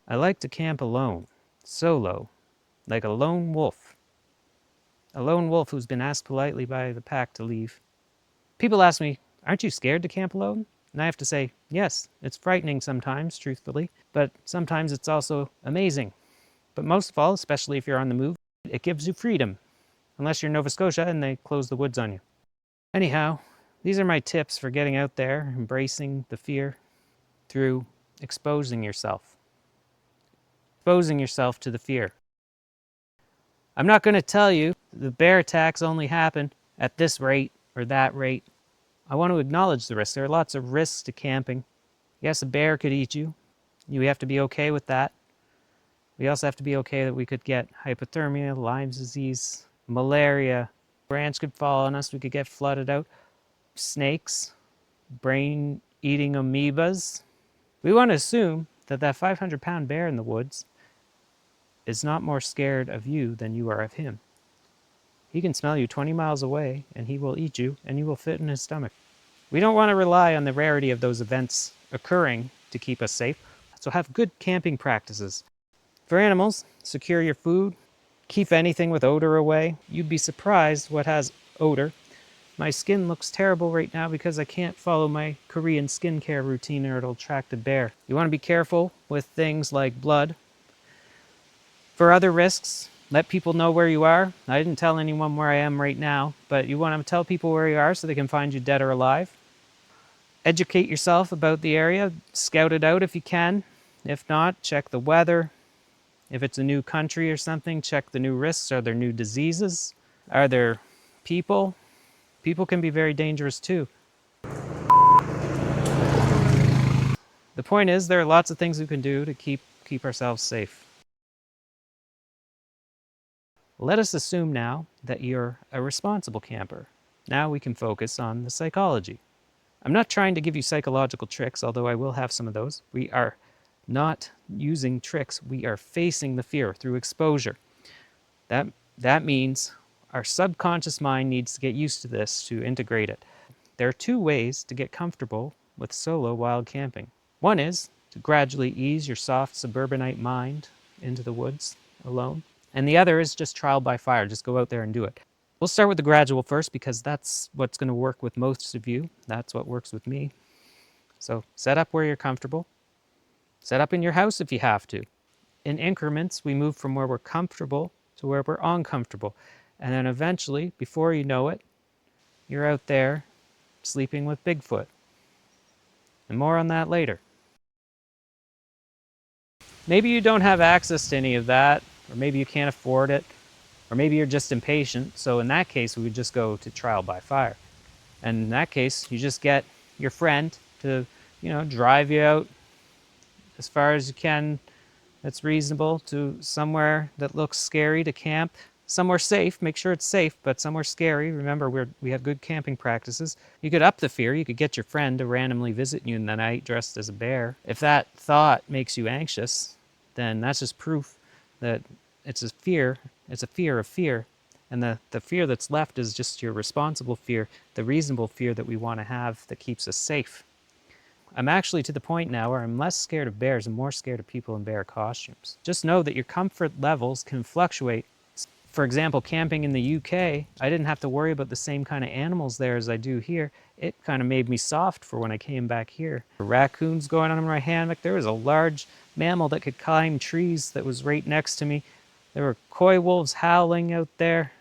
I like to camp alone, solo, like a lone wolf. A lone wolf who's been asked politely by the pack to leave. People ask me, aren't you scared to camp alone? And I have to say, yes, it's frightening sometimes, truthfully, but sometimes it's also amazing. But most of all, especially if you're on the move, it gives you freedom. Unless you're in Nova Scotia and they close the woods on you. Anyhow, these are my tips for getting out there, embracing the fear through exposing yourself. Exposing yourself to the fear. I'm not going to tell you the bear attacks only happen at this rate or that rate. I want to acknowledge the risks. There are lots of risks to camping. Yes, a bear could eat you. You have to be okay with that. We also have to be okay that we could get hypothermia, Lyme disease, malaria. Branch could fall on us. We could get flooded out. Snakes, brain-eating amoebas. We want to assume that that 500-pound bear in the woods is not more scared of you than you are of him. He can smell you 20 miles away, and he will eat you, and you will fit in his stomach. We don't want to rely on the rarity of those events occurring to keep us safe, so have good camping practices. For animals, secure your food, keep anything with odor away. You'd be surprised what has odor. My skin looks terrible right now because I can't follow my Korean skincare routine or it'll attract a bear. You want to be careful with things like blood. For other risks, let people know where you are. I didn't tell anyone where I am right now, but you want to tell people where you are so they can find you dead or alive. Educate yourself about the area. Scout it out if you can. If not, check the weather. If it's a new country or something, check the new risks. Are there new diseases? Are there people? People can be very dangerous too. The point is, there are lots of things we can do to keep ourselves safe. Let us assume now that you're a responsible camper. Now we can focus on the psychology. I'm not trying to give you psychological tricks, although I will have some of those. We are not using tricks. We are facing the fear through exposure. That means our subconscious mind needs to get used to this to integrate it. There are two ways to get comfortable with solo wild camping. One is to gradually ease your soft suburbanite mind into the woods alone. And the other is just trial by fire. Just go out there and do it. We'll start with the gradual first because that's what's going to work with most of you. That's what works with me. So set up where you're comfortable. Set up in your house if you have to. In increments, we move from where we're comfortable to where we're uncomfortable. And then eventually, before you know it, you're out there sleeping with Bigfoot. And more on that later. Maybe you don't have access to any of that, or maybe you can't afford it, or maybe you're just impatient. So in that case, we would just go to trial by fire. And in that case, you just get your friend to, drive you out as far as you can that's reasonable to somewhere that looks scary to camp. Somewhere safe, make sure it's safe, but somewhere scary. Remember, we have good camping practices. You could up the fear. You could get your friend to randomly visit you in the night dressed as a bear. If that thought makes you anxious, then that's just proof that it's a fear. It's a fear of fear. And the fear that's left is just your responsible fear, the reasonable fear that we want to have that keeps us safe. I'm actually to the point now where I'm less scared of bears and more scared of people in bear costumes. Just know that your comfort levels can fluctuate. For example, camping in the UK, I didn't have to worry about the same kind of animals there as I do here. It kind of made me soft for when I came back here. Raccoons going on in my hammock. There was a large mammal that could climb trees that was right next to me. There were coy wolves howling out there.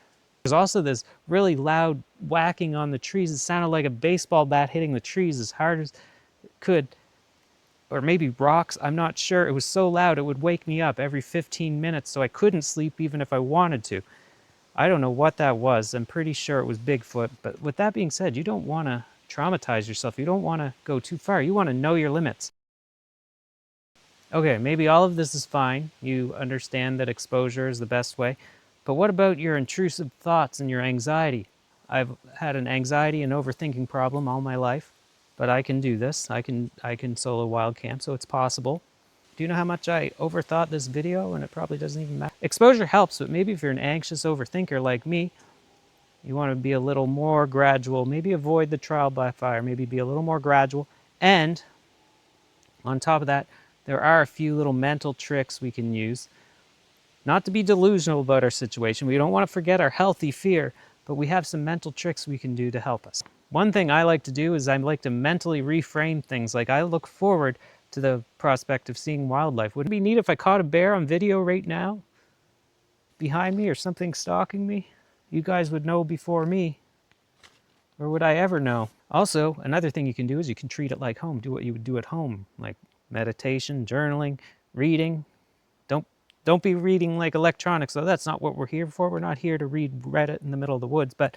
There's also this really loud whacking on the trees. It sounded like a baseball bat hitting the trees as hard as it could. Or maybe rocks, I'm not sure. It was so loud it would wake me up every 15 minutes, so I couldn't sleep even if I wanted to. I don't know what that was. I'm pretty sure it was Bigfoot. But with that being said, you don't want to traumatize yourself. You don't want to go too far. You want to know your limits. Okay, maybe all of this is fine. You understand that exposure is the best way. But what about your intrusive thoughts and your anxiety? I've had an anxiety and overthinking problem all my life. But I can do this. I can solo wild camp, so it's possible. Do you know how much I overthought this video? And it probably doesn't even matter. Exposure helps, but maybe if you're an anxious overthinker like me, you want to be a little more gradual. Maybe avoid the trial by fire. Maybe be a little more gradual. And on top of that, there are a few little mental tricks we can use. Not to be delusional about our situation. We don't want to forget our healthy fear, but we have some mental tricks we can do to help us. One thing I like to do is I like to mentally reframe things. Like I look forward to the prospect of seeing wildlife. Wouldn't it be neat if I caught a bear on video right now behind me or something stalking me? You guys would know before me, or would I ever know? Also, another thing you can do is you can treat it like home. Do what you would do at home, like meditation, journaling, reading. Don't don't be reading like electronics, though. That's not what we're here for. We're not here to read Reddit in the middle of the woods. But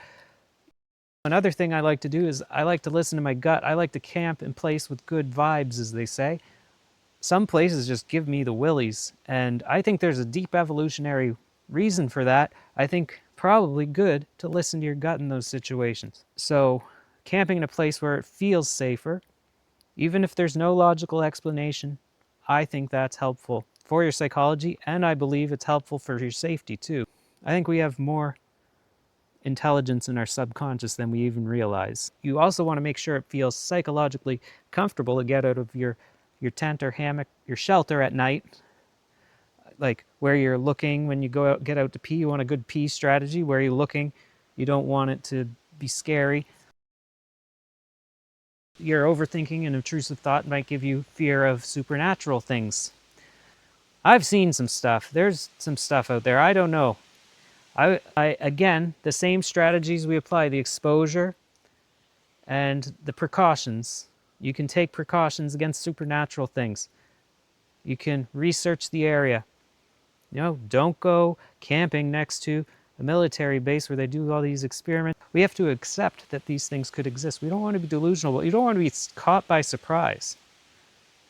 another thing I like to do is I like to listen to my gut. I like to camp in place with good vibes, as they say. Some places just give me the willies, and I think there's a deep evolutionary reason for that. I think probably good to listen to your gut in those situations. So camping in a place where it feels safer, even if there's no logical explanation, I think that's helpful for your psychology, and I believe it's helpful for your safety too. I think we have more intelligence in our subconscious than we even realize. You also want to make sure it feels psychologically comfortable to get out of your tent or hammock, your shelter at night, like where you're looking when you go out, get out to pee. You want a good pee strategy. Where you're looking, you don't want it to be scary. Your overthinking and intrusive thought might give you fear of supernatural things. I've seen some stuff. There's some stuff out there. I don't know. Again, the same strategies we apply, the exposure and the precautions. You can take precautions against supernatural things. You can research the area. You know, don't go camping next to a military base where they do all these experiments. We have to accept that these things could exist. We don't want to be delusional, but you don't want to be caught by surprise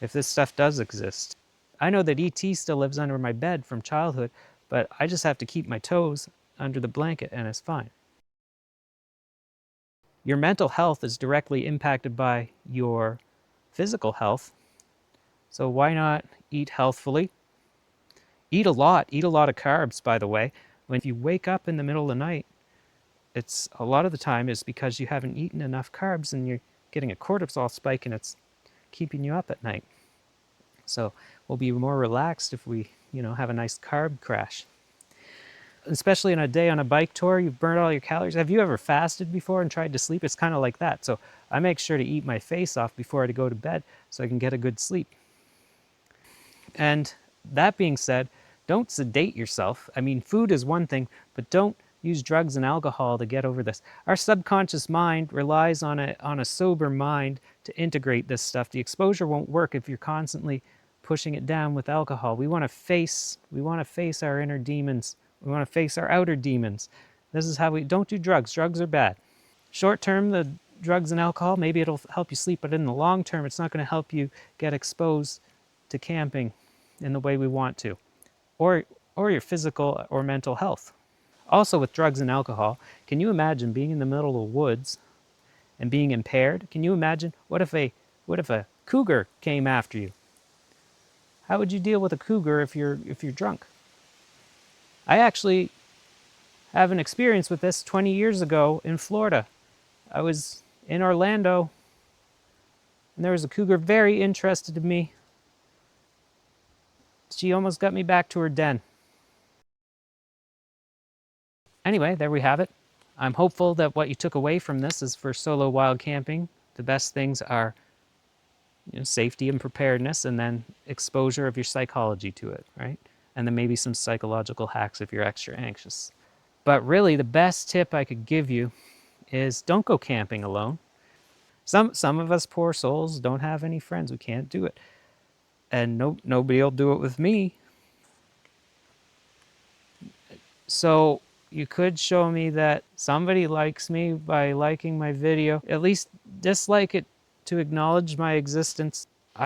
if this stuff does exist. I know that ET still lives under my bed from childhood, but I just have to keep my toes under the blanket and it's fine. Your mental health is directly impacted by your physical health, so why not eat healthfully? Eat a lot of carbs, by the way. When you wake up in the middle of the night, it's a lot of the time is because you haven't eaten enough carbs and you're getting a cortisol spike and it's keeping you up at night. So we'll be more relaxed if we, have a nice carb crash. Especially in a day on a bike tour, you've burned all your calories. Have you ever fasted before and tried to sleep? It's kind of like that. So I make sure to eat my face off before I go to bed so I can get a good sleep. And that being said, don't sedate yourself. I mean, food is one thing, but don't use drugs and alcohol to get over this. Our subconscious mind relies on a sober mind to integrate this stuff. The exposure won't work if you're constantly pushing it down with alcohol. We want to face our inner demons. We want to face our outer demons. This is how we don't do drugs. Drugs are bad. Short term, the drugs and alcohol, maybe it'll help you sleep, but in the long term, it's not going to help you get exposed to camping in the way we want to, or your physical or mental health. Also with drugs and alcohol, can you imagine being in the middle of the woods and being impaired? Can you imagine what if a cougar came after you? How would you deal with a cougar if you're drunk? I actually have an experience with this 20 years ago in Florida. I was in Orlando and there was a cougar very interested in me. She almost got me back to her den. Anyway, there we have it. I'm hopeful that what you took away from this is for solo wild camping. The best things are safety and preparedness, and then exposure of your psychology to it, right? And then maybe some psychological hacks if you're extra anxious. But really, the best tip I could give you is don't go camping alone. Some of us poor souls don't have any friends. We can't do it. And nobody will do it with me. So you could show me that somebody likes me by liking my video. At least dislike it to acknowledge my existence.